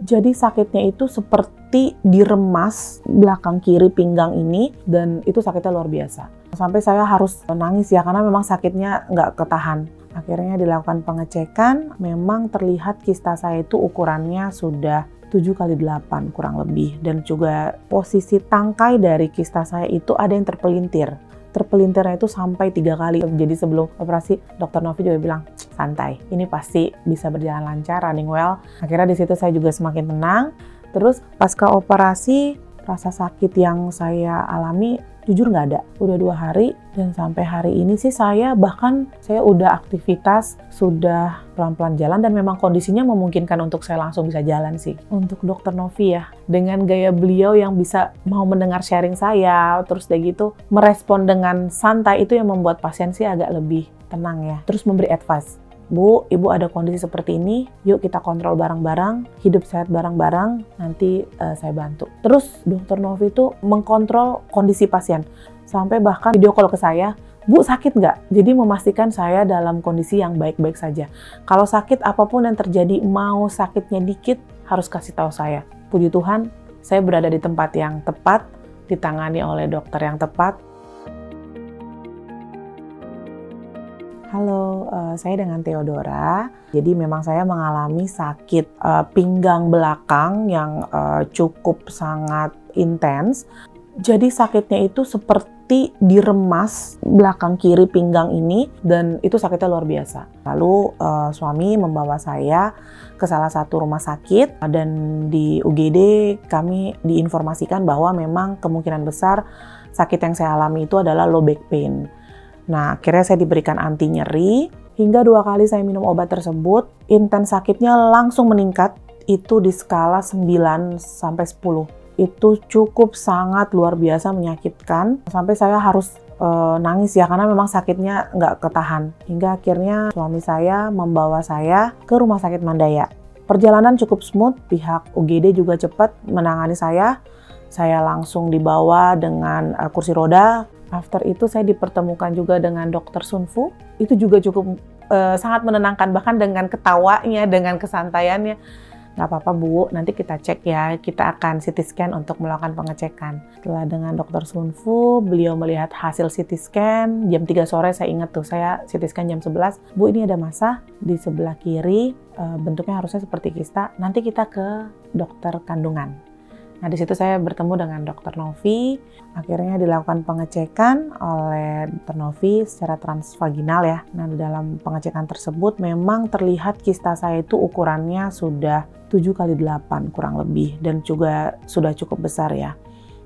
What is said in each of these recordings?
Jadi sakitnya itu seperti diremas belakang kiri pinggang ini, dan itu sakitnya luar biasa. Sampai saya harus nangis ya, karena memang sakitnya nggak ketahan. Akhirnya dilakukan pengecekan, memang terlihat kista saya itu ukurannya sudah 7x8 kurang lebih. Dan juga posisi tangkai dari kista saya itu ada yang terpelintir. Terpelintirnya itu sampai 3 kali. Jadi sebelum operasi, Dokter Novi juga bilang, santai, ini pasti bisa berjalan lancar, running well. Akhirnya di situ saya juga semakin tenang. Terus pasca operasi, rasa sakit yang saya alami jujur nggak ada. Udah 2 hari, dan sampai hari ini sih saya udah aktivitas, sudah pelan-pelan jalan, dan memang kondisinya memungkinkan untuk saya langsung bisa jalan sih. Untuk Dokter Novi ya, dengan gaya beliau yang bisa mau mendengar sharing saya, terus udah gitu merespon dengan santai, itu yang membuat pasien sih agak lebih tenang ya. Terus memberi advice, Bu, Ibu ada kondisi seperti ini, yuk kita kontrol bareng-bareng, hidup sehat bareng-bareng, nanti saya bantu. Terus Dokter Novi itu mengkontrol kondisi pasien, sampai bahkan video call ke saya, Bu sakit nggak? Jadi memastikan saya dalam kondisi yang baik-baik saja. Kalau sakit apapun yang terjadi, mau sakitnya dikit, harus kasih tahu saya. Puji Tuhan, saya berada di tempat yang tepat, ditangani oleh dokter yang tepat. Halo, saya dengan Theodora. Jadi memang saya mengalami sakit pinggang belakang yang cukup sangat intens. Jadi sakitnya itu seperti diremas belakang kiri pinggang ini, dan itu sakitnya luar biasa. Lalu suami membawa saya ke salah satu rumah sakit, dan di UGD kami diinformasikan bahwa memang kemungkinan besar sakit yang saya alami itu adalah low back pain. Nah, akhirnya saya diberikan anti nyeri. Hingga 2 kali saya minum obat tersebut, intens sakitnya langsung meningkat. Itu di skala 9 sampai 10. Itu cukup sangat luar biasa menyakitkan. Sampai saya harus nangis ya, karena memang sakitnya nggak ketahan. Hingga akhirnya suami saya membawa saya ke Rumah Sakit Mandaya. Perjalanan cukup smooth, pihak UGD juga cepat menangani saya. Saya langsung dibawa dengan kursi roda. After itu saya dipertemukan juga dengan Dokter Sunfu. Itu juga cukup sangat menenangkan, bahkan dengan ketawanya, dengan kesantaiannya. Nggak apa-apa Bu, nanti kita cek ya, kita akan CT scan untuk melakukan pengecekan. Setelah dengan Dokter Sunfu, beliau melihat hasil CT scan, jam 3 sore saya ingat tuh, saya CT scan jam 11. Bu, ini ada massa di sebelah kiri, bentuknya harusnya seperti kista, nanti kita ke dokter kandungan. Nah, di situ saya bertemu dengan Dokter Novi. Akhirnya dilakukan pengecekan oleh Dokter Novi secara transvaginal ya. Nah, di dalam pengecekan tersebut memang terlihat kista saya itu ukurannya sudah 7x8 kurang lebih, dan juga sudah cukup besar ya.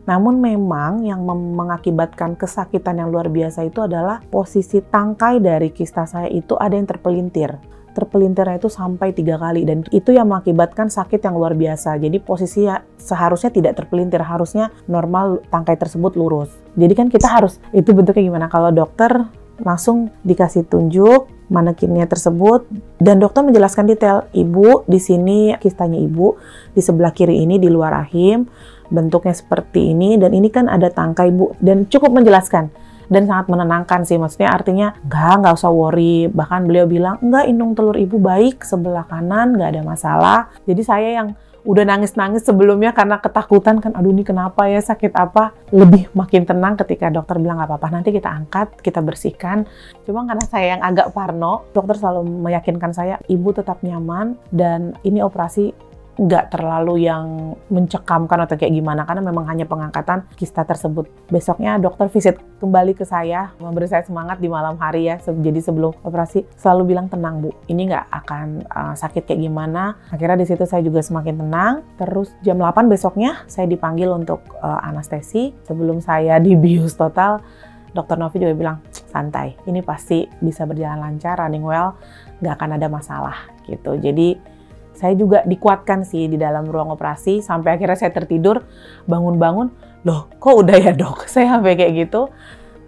Namun memang yang mengakibatkan kesakitan yang luar biasa itu adalah posisi tangkai dari kista saya itu ada yang terpelintir. Terpelintirnya itu sampai 3 kali, dan itu yang mengakibatkan sakit yang luar biasa. Jadi posisinya seharusnya tidak terpelintir, harusnya normal tangkai tersebut lurus. Jadi kan kita harus, itu bentuknya gimana? Kalau dokter langsung dikasih tunjuk manekinnya tersebut, dan dokter menjelaskan detail, Ibu di sini kistanya Ibu, di sebelah kiri ini di luar rahim, bentuknya seperti ini, dan ini kan ada tangkai Bu, dan cukup menjelaskan. Dan sangat menenangkan sih, maksudnya artinya nggak usah worry. Bahkan beliau bilang, enggak, indung telur Ibu baik, sebelah kanan nggak ada masalah. Jadi saya yang udah nangis-nangis sebelumnya karena ketakutan kan, aduh ini kenapa ya, sakit apa, lebih makin tenang ketika dokter bilang nggak apa-apa, nanti kita angkat, kita bersihkan. Cuma karena saya yang agak parno, dokter selalu meyakinkan saya, Ibu tetap nyaman, dan ini operasi nggak terlalu yang mencekamkan atau kayak gimana, karena memang hanya pengangkatan kista tersebut. Besoknya dokter visit kembali ke saya, memberi saya semangat di malam hari ya. Jadi sebelum operasi selalu bilang, tenang Bu, ini nggak akan sakit kayak gimana. Akhirnya di situ saya juga semakin tenang. Terus jam 8 besoknya saya dipanggil untuk anestesi. Sebelum saya dibius total, Dokter Novi juga bilang, santai, ini pasti bisa berjalan lancar, running well, nggak akan ada masalah gitu. Jadi saya juga dikuatkan sih di dalam ruang operasi, sampai akhirnya saya tertidur, bangun-bangun, loh kok udah ya Dok? Saya sampai kayak gitu.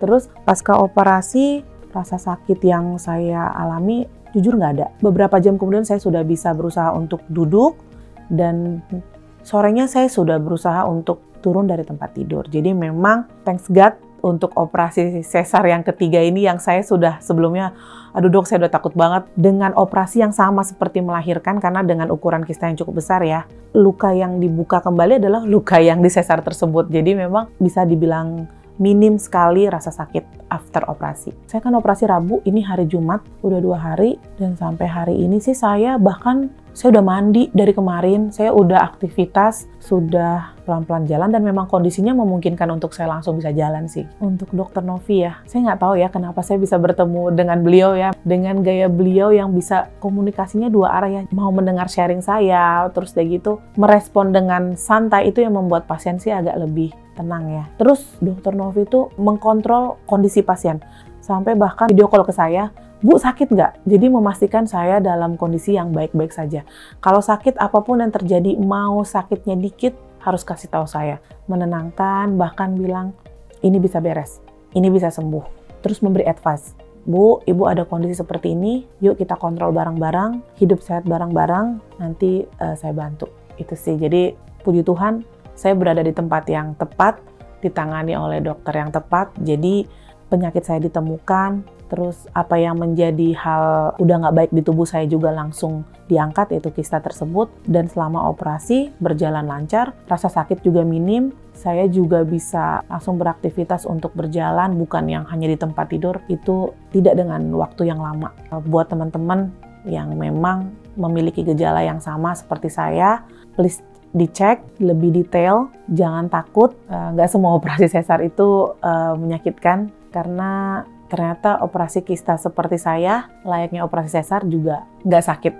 Terus pasca operasi, rasa sakit yang saya alami jujur nggak ada. Beberapa jam kemudian saya sudah bisa berusaha untuk duduk, dan sorenya saya sudah berusaha untuk turun dari tempat tidur. Jadi memang thanks God, untuk operasi sesar yang ketiga ini yang saya sudah sebelumnya, aduh dok saya udah takut banget dengan operasi yang sama seperti melahirkan karena dengan ukuran kista yang cukup besar ya. Luka yang dibuka kembali adalah luka yang di sesar tersebut. Jadi memang bisa dibilang minim sekali rasa sakit after operasi. Saya kan operasi Rabu, ini hari Jumat, udah 2 hari, dan sampai hari ini sih saya udah mandi dari kemarin, saya udah aktivitas, sudah pelan-pelan jalan, dan memang kondisinya memungkinkan untuk saya langsung bisa jalan sih. Untuk Dokter Novi ya, saya nggak tahu ya kenapa saya bisa bertemu dengan beliau ya, dengan gaya beliau yang bisa komunikasinya 2 arah ya, mau mendengar sharing saya, terus kayak gitu, merespon dengan santai, itu yang membuat pasien sih agak lebih tenang ya. Terus Dokter Novi itu mengkontrol kondisi pasien, sampai bahkan video call ke saya, Bu sakit nggak? Jadi memastikan saya dalam kondisi yang baik-baik saja. Kalau sakit apapun yang terjadi, mau sakitnya dikit, harus kasih tahu saya. Menenangkan, bahkan bilang, ini bisa beres, ini bisa sembuh. Terus memberi advice, Bu, Ibu ada kondisi seperti ini, yuk kita kontrol bareng-bareng, hidup sehat bareng-bareng, nanti saya bantu. Itu sih, jadi puji Tuhan, saya berada di tempat yang tepat, ditangani oleh dokter yang tepat, jadi penyakit saya ditemukan, terus apa yang menjadi hal udah nggak baik di tubuh saya juga langsung diangkat, yaitu kista tersebut, dan selama operasi berjalan lancar, rasa sakit juga minim, saya juga bisa langsung beraktivitas untuk berjalan, bukan yang hanya di tempat tidur, itu tidak dengan waktu yang lama. Buat teman-teman yang memang memiliki gejala yang sama seperti saya, please dicek lebih detail, jangan takut, nggak semua operasi sesar itu menyakitkan, karena ternyata operasi kista seperti saya, layaknya operasi sesar juga nggak sakit.